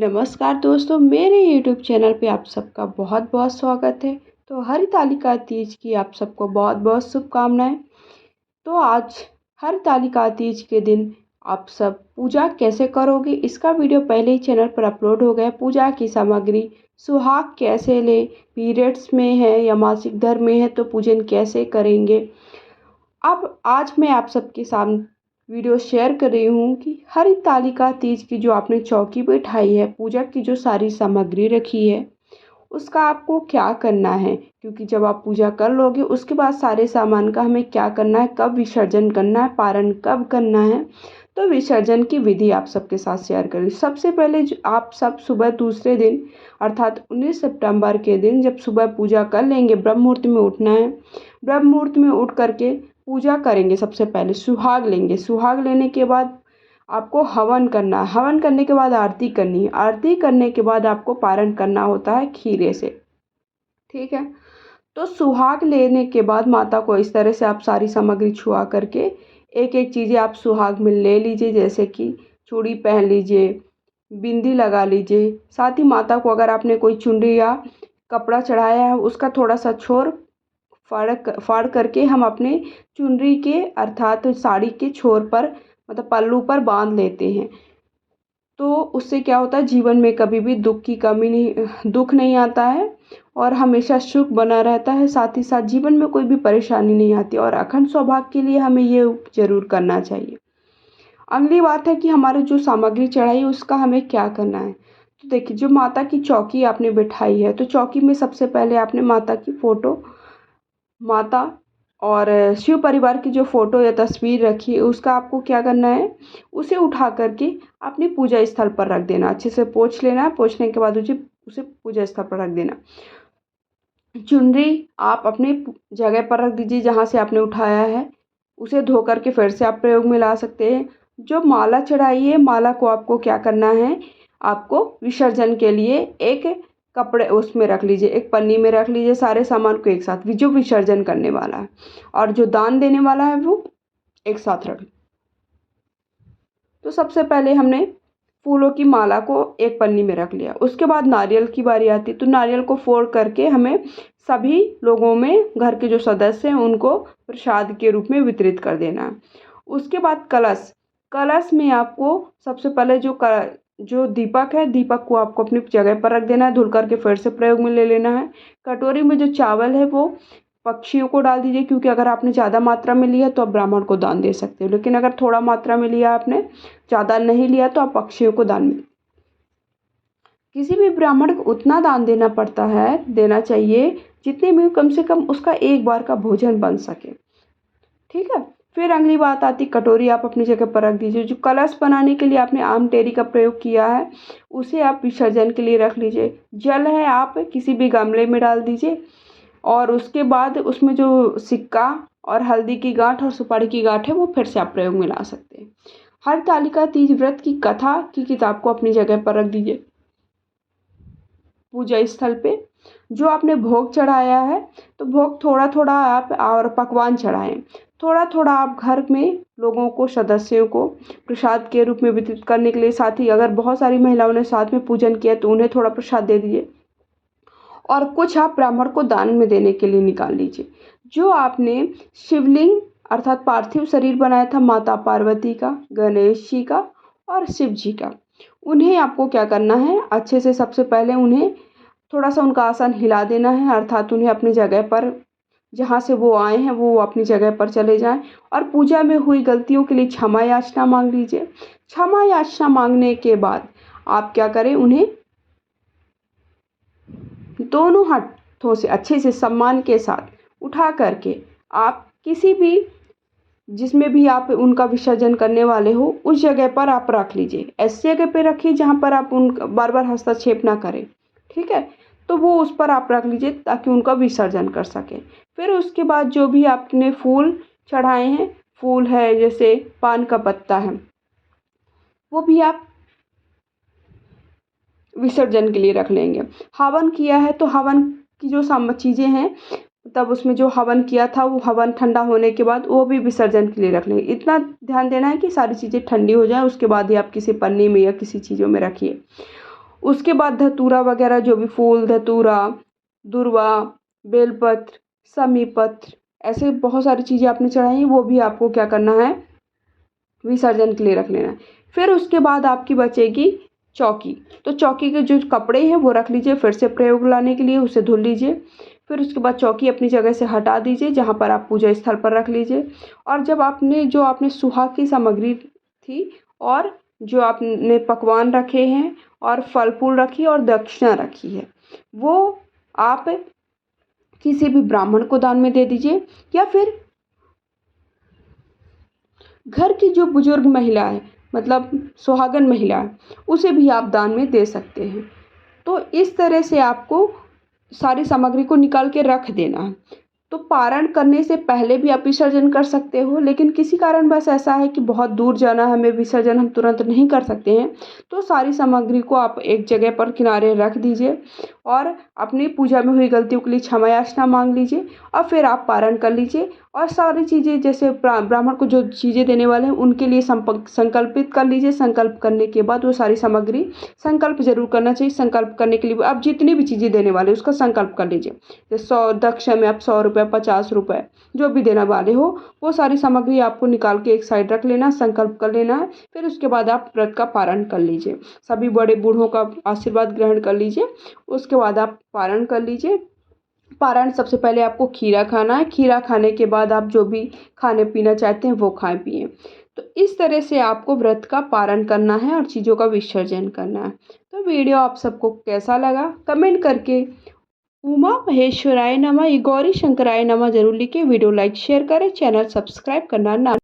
नमस्कार दोस्तों, मेरे यूट्यूब चैनल पे आप सबका बहुत बहुत स्वागत है। तो हरतालिका तीज की आप सबको बहुत बहुत शुभकामनाएं। तो आज हरतालिका तीज के दिन आप सब पूजा कैसे करोगे, इसका वीडियो पहले ही चैनल पर अपलोड हो गया। पूजा की सामग्री, सुहाग कैसे ले, पीरियड्स में है या मासिक धर्म में है तो पूजन कैसे करेंगे। अब आज मैं आप सबके सामने वीडियो शेयर कर रही हूँ कि हरतालिका तीज की जो आपने चौकी बैठाई है, पूजा की जो सारी सामग्री रखी है, उसका आपको क्या करना है। क्योंकि जब आप पूजा कर लोगे उसके बाद सारे सामान का हमें क्या करना है, कब विसर्जन करना है, पारण कब करना है, तो विसर्जन की विधि आप सबके साथ शेयर करें। सबसे पहले आप सब सुबह दूसरे दिन अर्थात 19 सितंबर के दिन जब सुबह पूजा कर लेंगे, ब्रह्म मुहूर्त में उठना है। ब्रह्म मुहूर्त में उठ करके पूजा करेंगे। सबसे पहले सुहाग लेंगे। सुहाग लेने के बाद आपको हवन करना है। हवन करने के बाद आरती करनी है। आरती करने के बाद आपको पारण करना होता है खीरे से। ठीक है। तो सुहाग लेने के बाद माता को इस तरह से आप सारी सामग्री छुआ करके एक एक चीज़ें आप सुहाग में ले लीजिए। जैसे कि चूड़ी पहन लीजिए, बिंदी लगा लीजिए। साथ ही माता को अगर आपने कोई चुनरी या कपड़ा चढ़ाया है उसका थोड़ा सा छोर फाड़ करके हम अपने चुनरी के अर्थात साड़ी के छोर पर मतलब पल्लू पर बांध लेते हैं। तो उससे क्या होता है, जीवन में कभी भी दुख नहीं आता है और हमेशा सुख बना रहता है। साथ ही साथ जीवन में कोई भी परेशानी नहीं आती और अखंड सौभाग्य के लिए हमें ये जरूर करना चाहिए। अगली बात है कि हमारे जो सामग्री चढ़ाई उसका हमें क्या करना है। तो देखिए, जो माता की चौकी आपने बिठाई है तो चौकी में सबसे पहले आपने माता की फ़ोटो, माता और शिव परिवार की जो फ़ोटो या तस्वीर रखी है उसका आपको क्या करना है, उसे उठा करके अपनी पूजा स्थल पर रख देना। अच्छे से पोंछ लेना है। पोंछने के बाद उसे पूजा स्थल पर रख देना। चुनरी आप अपनी जगह पर रख दीजिए जहाँ से आपने उठाया है। उसे धो करके फिर से आप प्रयोग में ला सकते हैं। जो माला चढ़ाई है, माला को आपको क्या करना है, आपको विसर्जन के लिए एक कपड़े उसमें रख लीजिए, एक पन्नी में रख लीजिए सारे सामान को एक साथ, जो विसर्जन करने वाला है और जो दान देने वाला है वो एक साथ रख। तो सबसे पहले हमने फूलों की माला को एक पन्नी में रख लिया। उसके बाद नारियल की बारी आती। तो नारियल को फोड़ करके हमें सभी लोगों में, घर के जो सदस्य हैं उनको प्रसाद के रूप में वितरित कर देना है। उसके बाद कलश में आपको सबसे पहले जो दीपक है, दीपक को आपको अपनी जगह पर रख देना है। धुल करके फिर से प्रयोग में ले लेना है। कटोरी में जो चावल है वो पक्षियों को डाल दीजिए, क्योंकि अगर आपने ज़्यादा मात्रा में लिया तो आप ब्राह्मण को दान दे सकते हो, लेकिन अगर थोड़ा मात्रा में लिया, आपने ज़्यादा नहीं लिया तो आप पक्षियों को दान में। किसी भी ब्राह्मण को उतना दान देना चाहिए जितने में कम से कम उसका एक बार का भोजन बन सके। ठीक है। फिर अगली बात आती, कटोरी आप अपनी जगह पर रख दीजिए। जो कलश बनाने के लिए आपने आम टेरी का प्रयोग किया है उसे आप विसर्जन के लिए रख लीजिए। जल है आप किसी भी गमले में डाल दीजिए और उसके बाद उसमें जो सिक्का और हल्दी की गांठ और सुपारी की गांठ है वो फिर से आप प्रयोग में ला सकते हैं। हरतालिका तीज व्रत की कथा की किताब को अपनी जगह पर रख दीजिए पूजा स्थल पे। जो आपने भोग चढ़ाया है तो भोग थोड़ा थोड़ा आप और पकवान चढ़ाएं। थोड़ा थोड़ा आप घर में लोगों को, सदस्यों को प्रसाद के रूप में वितरित करने के लिए, साथ ही अगर बहुत सारी महिलाओं ने साथ में पूजन किया तो उन्हें थोड़ा प्रसाद दे दीजिए और कुछ आप ब्राह्मण को दान में देने के लिए निकाल लीजिए। जो आपने शिवलिंग अर्थात पार्थिव शरीर बनाया था माता पार्वती का, गणेश जी का और शिव जी का, उन्हें आपको क्या करना है, अच्छे से सबसे पहले उन्हें थोड़ा सा उनका आसन हिला देना है। अर्थात उन्हें अपनी जगह पर, जहाँ से वो आए हैं वो अपनी जगह पर चले जाएं और पूजा में हुई गलतियों के लिए क्षमा याचना मांग लीजिए। क्षमा याचना मांगने के बाद आप क्या करें, उन्हें दोनों हाथों से अच्छे से सम्मान के साथ उठा करके आप किसी भी, जिसमें भी आप उनका विसर्जन करने वाले हो उस जगह पर आप रख लीजिए। ऐसी जगह पे रखिए जहाँ पर आप उनका बार बार हस्तक्षेप ना करें। ठीक है। तो वो उस पर आप रख लीजिए ताकि उनका विसर्जन कर सकें। फिर उसके बाद जो भी आपने फूल चढ़ाए हैं, फूल है जैसे पान का पत्ता है, वो भी आप विसर्जन के लिए रख लेंगे। हवन किया है तो हवन की जो चीज़ें हैं, तब उसमें जो हवन किया था वो हवन ठंडा होने के बाद वो भी विसर्जन के लिए रख लेंगे। इतना ध्यान देना है कि सारी चीज़ें ठंडी हो जाए, उसके बाद ही आप किसी पन्नी में या किसी चीज़ों में रखिए। उसके बाद धतूरा वगैरह जो भी फूल, धतूरा, दूर्वा, बेलपत्र, शमी पत्र, ऐसे बहुत सारी चीज़ें आपने चढ़ाई हैं, वो भी आपको क्या करना है, विसर्जन के लिए रख लेना है। फिर उसके बाद आपकी बचेगी चौकी। तो चौकी के जो कपड़े हैं वो रख लीजिए, फिर से प्रयोग लाने के लिए उसे धुल लीजिए। फिर उसके बाद चौकी अपनी जगह से हटा दीजिए जहाँ पर आप पूजा स्थल पर रख लीजिए। और जब आपने सुहाग की सामग्री थी और जो आपने पकवान रखे हैं और फल फूल रखी और दक्षिणा रखी है, वो आप किसी भी ब्राह्मण को दान में दे दीजिए, या फिर घर की जो बुजुर्ग महिला है, मतलब सुहागन महिला है, उसे भी आप दान में दे सकते हैं। तो इस तरह से आपको सारी सामग्री को निकाल के रख देना है। तो पारण करने से पहले भी आप विसर्जन कर सकते हो, लेकिन किसी कारणवश ऐसा है कि बहुत दूर जाना है हमें, विसर्जन हम तुरंत नहीं कर सकते हैं, तो सारी सामग्री को आप एक जगह पर किनारे रख दीजिए और अपनी पूजा में हुई गलतियों के लिए क्षमा याचना मांग लीजिए और फिर आप पारण कर लीजिए। और सारी चीज़ें जैसे ब्राह्मण को जो चीज़ें देने वाले हैं उनके लिए संकल्पित कर लीजिए। संकल्प करने के बाद वो सारी सामग्री, संकल्प जरूर करना चाहिए। संकल्प करने के लिए आप जितनी भी चीज़ें देने वाले हैं उसका संकल्प कर लीजिए। जैसे 100 दक्षिणा में आप 100 रुपये, 50 रुपये जो भी देने वाले हो, वो सारी सामग्री आपको निकाल के एक साइड रख लेना, संकल्प कर लेना है। फिर उसके बाद आप व्रत का पारण कर लीजिए, सभी बड़े बूढ़ों का आशीर्वाद ग्रहण कर लीजिए। उसके बाद आप पारण कर लीजिए। पारण सबसे पहले आपको खीरा खाना है। खीरा खाने के बाद आप जो भी खाने पीना चाहते हैं वो खाएं पिएं। तो इस तरह से आपको व्रत का पारण करना है और चीज़ों का विसर्जन करना है। तो वीडियो आप सबको कैसा लगा कमेंट करके उमा महेश्वराय नमः, गौरी शंकराय नमः जरूर लिखे। वीडियो लाइक शेयर करें, चैनल सब्सक्राइब करना ना